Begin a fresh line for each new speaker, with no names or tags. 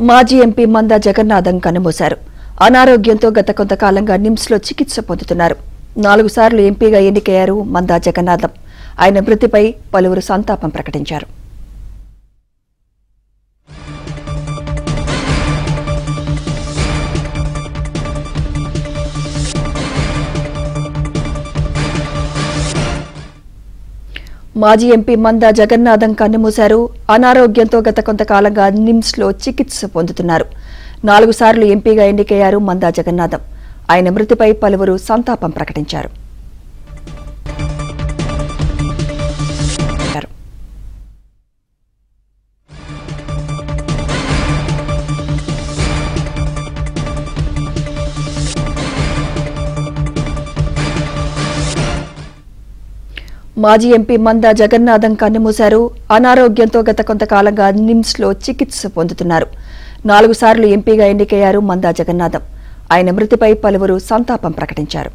మాజీ ఎంపీ మందా జగన్నాథం కన్నుమూశారు. అనారోగ్యంతో గత కొంతకాలంగా నిమ్స్లో చికిత్స పొందుతున్నారు. 4 సార్లు ఎంపీగా ఎన్నికయ్యారు మందా జగన్నాథం. ఆయన మృతిపై పలువురు సంతాపం ప్రకటించారు. మాజీ ఎంపీ మందా జగన్నాథం కన్నుమూశారు. అనారోగ్యంతో గత కొంతకాలంగా నిమ్స్లో చికిత్స పొందుతున్నారు. 4 సార్లు ఎంపీగా ఎన్నికయ్యారు మందా జగన్నాథం. ఆయన మృతిపై పలువురు సంతాపం ప్రకటించారు. మాజీ ఎంపీ మందా జగన్నాథం కన్నుమూశారు. అనారోగ్యంతో గత కొంతకాలంగా నిమ్స్లో చికిత్స పొందుతున్నారు. 4 సార్లు ఎంపీగా ఎన్నికయ్యారు మందా జగన్నాథం. ఆయన మృతిపై పలువురు సంతాపం ప్రకటించారు.